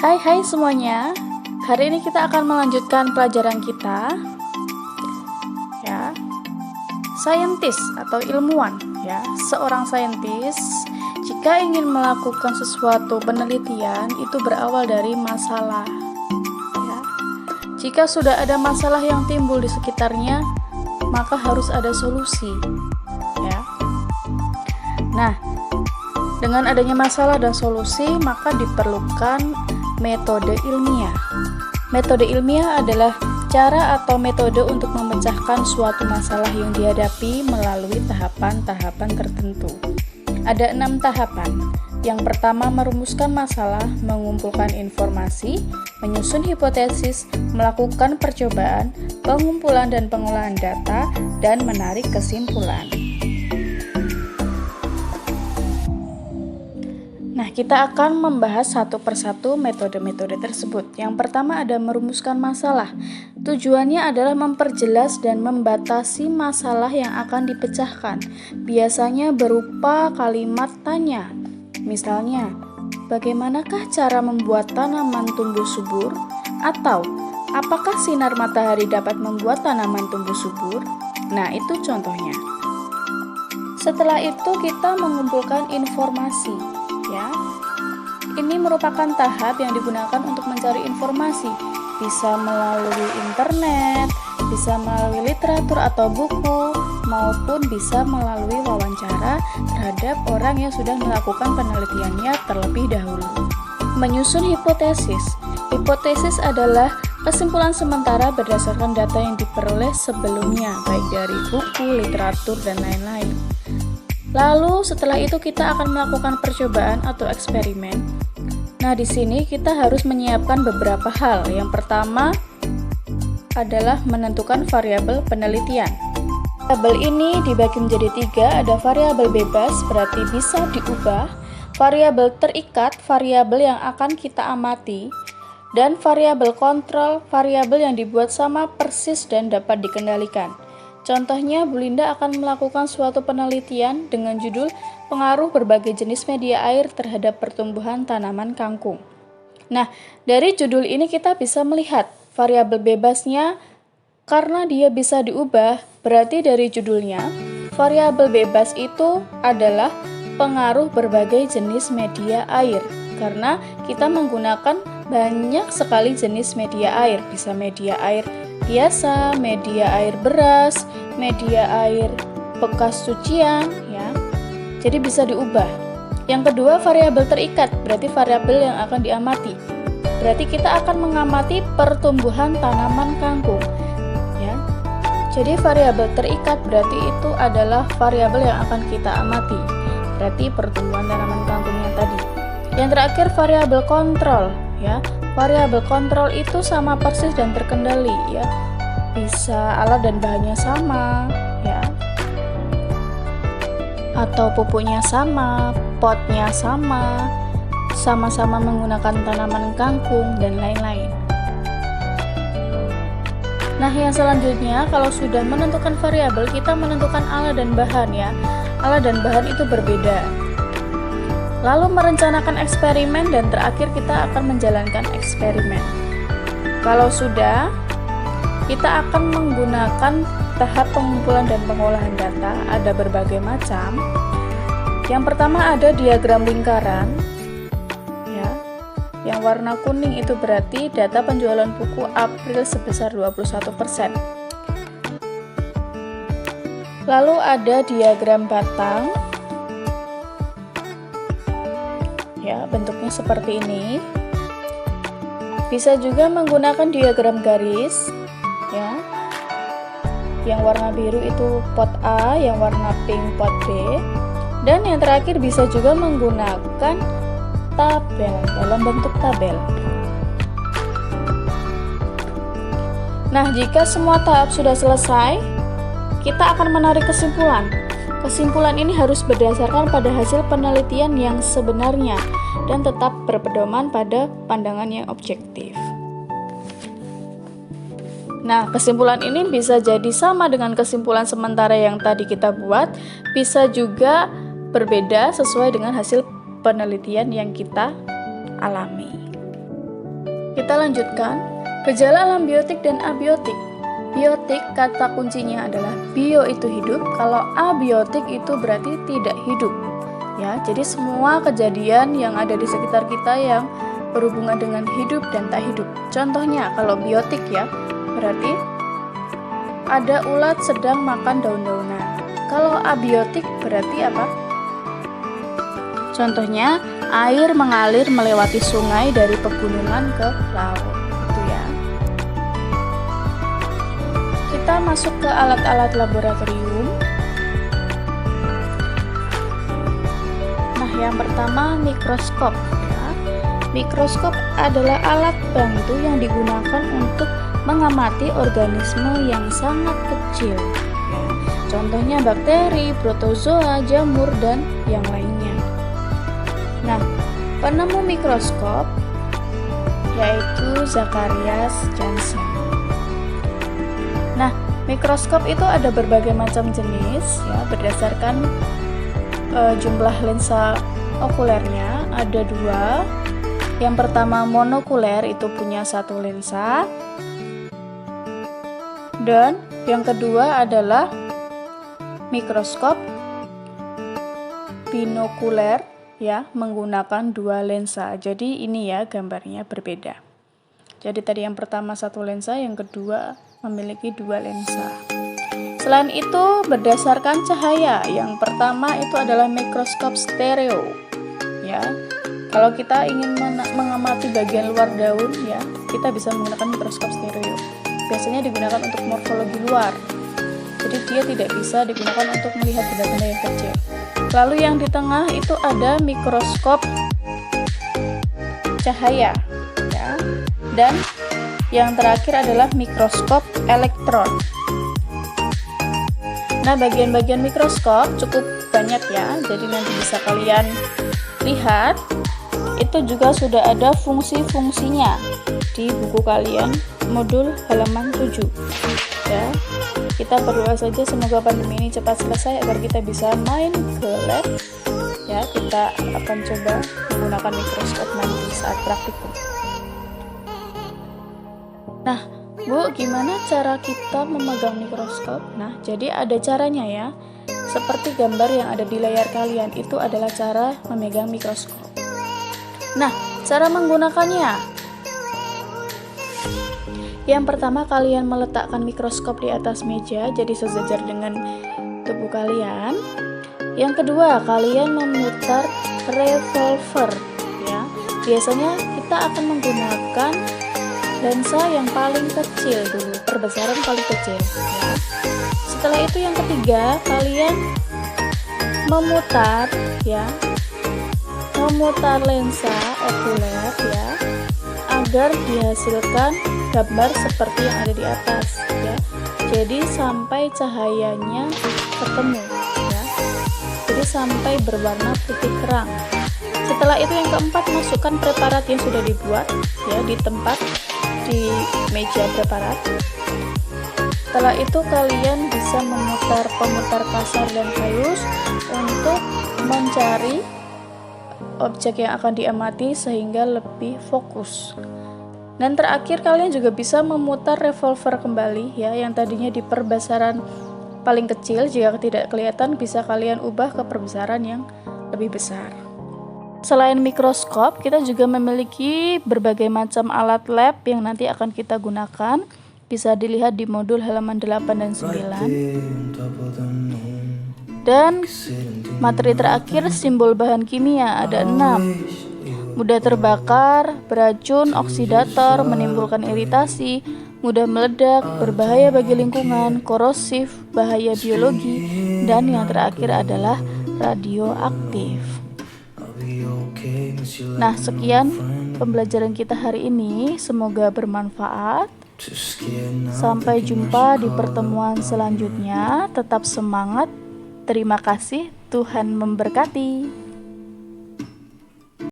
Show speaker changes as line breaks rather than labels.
Hai semuanya. Hari ini kita akan melanjutkan pelajaran kita ya. Saintis atau ilmuwan ya. Seorang saintis jika ingin melakukan sesuatu penelitian itu berawal dari masalah ya. Jika sudah ada masalah yang timbul di sekitarnya, maka harus ada solusi ya. Nah, dengan adanya masalah dan solusi, maka diperlukan metode ilmiah. Metode ilmiah adalah cara atau metode untuk memecahkan suatu masalah yang dihadapi melalui tahapan-tahapan tertentu. Ada 6 tahapan. Yang pertama, merumuskan masalah, mengumpulkan informasi, menyusun hipotesis, melakukan percobaan, pengumpulan dan pengolahan data, dan menarik kesimpulan. Nah, kita akan membahas satu persatu metode-metode tersebut. Yang pertama ada merumuskan masalah. Tujuannya adalah memperjelas dan membatasi masalah yang akan dipecahkan. Biasanya berupa kalimat tanya. Misalnya, bagaimanakah cara membuat tanaman tumbuh subur? Atau, apakah sinar matahari dapat membuat tanaman tumbuh subur? Nah, itu contohnya. Setelah itu kita mengumpulkan informasi. Ya, ini merupakan tahap yang digunakan untuk mencari informasi. Bisa melalui internet, bisa melalui literatur atau buku, maupun bisa melalui wawancara terhadap orang yang sudah melakukan penelitiannya terlebih dahulu. Menyusun hipotesis. Hipotesis adalah kesimpulan sementara berdasarkan data yang diperoleh sebelumnya, baik dari buku, literatur, dan lain-lain. Lalu setelah itu kita akan melakukan percobaan atau eksperimen. Nah, di sini kita harus menyiapkan beberapa hal. Yang pertama adalah menentukan variabel penelitian. Variabel ini dibagi menjadi 3, ada variabel bebas, berarti bisa diubah, variabel terikat, variabel yang akan kita amati, dan variabel kontrol, variabel yang dibuat sama persis dan dapat dikendalikan. Contohnya, Bu Linda akan melakukan suatu penelitian dengan judul pengaruh berbagai jenis media air terhadap pertumbuhan tanaman kangkung. Nah, dari judul ini kita bisa melihat variabel bebasnya karena dia bisa diubah, berarti dari judulnya, variabel bebas itu adalah pengaruh berbagai jenis media air. Karena kita menggunakan banyak sekali jenis media air, bisa media air biasa, media air beras, media air bekas cucian ya. Jadi bisa diubah. Yang kedua, variabel terikat, berarti variabel yang akan diamati. Berarti kita akan mengamati pertumbuhan tanaman kangkung ya. Jadi variabel terikat berarti itu adalah variabel yang akan kita amati. Berarti pertumbuhan tanaman kangkungnya tadi. Yang terakhir, variabel kontrol ya. Variabel kontrol itu sama persis dan terkendali ya. Bisa alat dan bahannya sama ya. Atau pupuknya sama, potnya sama, sama-sama menggunakan tanaman kangkung dan lain-lain. Nah, yang selanjutnya kalau sudah menentukan variabel, kita menentukan alat dan bahan ya. Alat dan bahan itu berbeda. Lalu merencanakan eksperimen dan terakhir kita akan menjalankan eksperimen. Kalau sudah, kita akan menggunakan tahap pengumpulan dan pengolahan data, ada berbagai macam. Yang pertama ada diagram lingkaran. Ya. Yang warna kuning itu berarti data penjualan buku April sebesar 21%. Lalu ada diagram batang. Ya, bentuknya seperti ini. Bisa juga menggunakan diagram garis ya. Yang warna biru itu pot A, yang warna pink pot B. Dan yang terakhir bisa juga menggunakan tabel dalam bentuk tabel. Nah, jika semua tahap sudah selesai, kita akan menarik kesimpulan. Kesimpulan ini harus berdasarkan pada hasil penelitian yang sebenarnya dan tetap berpedoman pada pandangan yang objektif. Nah, kesimpulan ini bisa jadi sama dengan kesimpulan sementara yang tadi kita buat, bisa juga berbeda sesuai dengan hasil penelitian yang kita alami. Kita lanjutkan. Gejala alam biotik dan abiotik. Biotik kata kuncinya adalah bio itu hidup, kalau abiotik itu berarti tidak hidup. Ya, jadi semua kejadian yang ada di sekitar kita yang berhubungan dengan hidup dan tak hidup. Contohnya kalau biotik ya, berarti ada ulat sedang makan daun-daunan. Kalau abiotik berarti apa? Contohnya air mengalir melewati sungai dari pegunungan ke laut. Itu ya. Kita masuk ke alat-alat laboratorium. Nah, yang pertama mikroskop. Ya. Mikroskop adalah alat bantu yang digunakan untuk mengamati organisme yang sangat kecil. Ya. Contohnya bakteri, protozoa, jamur, dan yang lainnya. Nah, penemu mikroskop yaitu Zacharias Janssen. Nah, mikroskop itu ada berbagai macam jenis ya, berdasarkan jumlah lensa okulernya. Ada 2. Yang pertama monokuler, itu punya 1 lensa. Dan yang kedua adalah mikroskop binokuler ya, menggunakan 2 lensa. Jadi ini ya gambarnya berbeda. Jadi tadi yang pertama 1 lensa, yang kedua memiliki 2 lensa. Selain itu berdasarkan cahaya, yang pertama itu adalah mikroskop stereo ya. Kalau kita ingin mengamati bagian luar daun ya, kita bisa menggunakan mikroskop stereo. Biasanya digunakan untuk morfologi luar. Jadi dia tidak bisa digunakan untuk melihat benda-benda yang kecil. Lalu yang di tengah itu ada mikroskop cahaya ya. Dan yang terakhir adalah mikroskop elektron. Nah, bagian-bagian mikroskop cukup banyak ya. Jadi nanti bisa kalian lihat. Itu juga sudah ada fungsi-fungsinya di buku kalian modul halaman 7 ya. Kita berdoa saja semoga pandemi ini cepat selesai agar kita bisa main ke lab ya. Kita akan coba menggunakan mikroskop nanti saat praktikum. Nah, Bu, gimana cara kita memegang mikroskop? Nah, jadi ada caranya ya. Seperti gambar yang ada di layar kalian, itu adalah cara memegang mikroskop. Nah, cara menggunakannya. Yang pertama, kalian meletakkan mikroskop di atas meja, jadi sejajar dengan tubuh kalian. Yang kedua, kalian memutar revolver ya. Biasanya kita akan menggunakan lensa yang paling kecil dulu, perbesaran paling kecil ya. Setelah itu yang ketiga, kalian memutar lensa okuler ya, agar dihasilkan gambar seperti yang ada di atas ya. Jadi sampai cahayanya ketemu ya. Jadi sampai berwarna putih terang. Setelah itu yang keempat, masukkan preparat yang sudah dibuat ya di tempat di meja preparat. Setelah itu kalian bisa memutar pemutar kasar dan halus untuk mencari objek yang akan diamati sehingga lebih fokus. Dan terakhir, kalian juga bisa memutar revolver kembali ya, yang tadinya di perbesaran paling kecil, jika tidak kelihatan bisa kalian ubah ke perbesaran yang lebih besar. Selain mikroskop, kita juga memiliki berbagai macam alat lab yang nanti akan kita gunakan. Bisa dilihat di modul halaman 8 dan 9. Dan materi terakhir, simbol bahan kimia, ada 6. Mudah terbakar, beracun, oksidator, menimbulkan iritasi, mudah meledak, berbahaya bagi lingkungan, korosif, bahaya biologi, dan yang terakhir adalah radioaktif. Nah, sekian pembelajaran kita hari ini, semoga bermanfaat. Sampai jumpa di pertemuan selanjutnya. Tetap semangat. Terima kasih. Tuhan memberkati.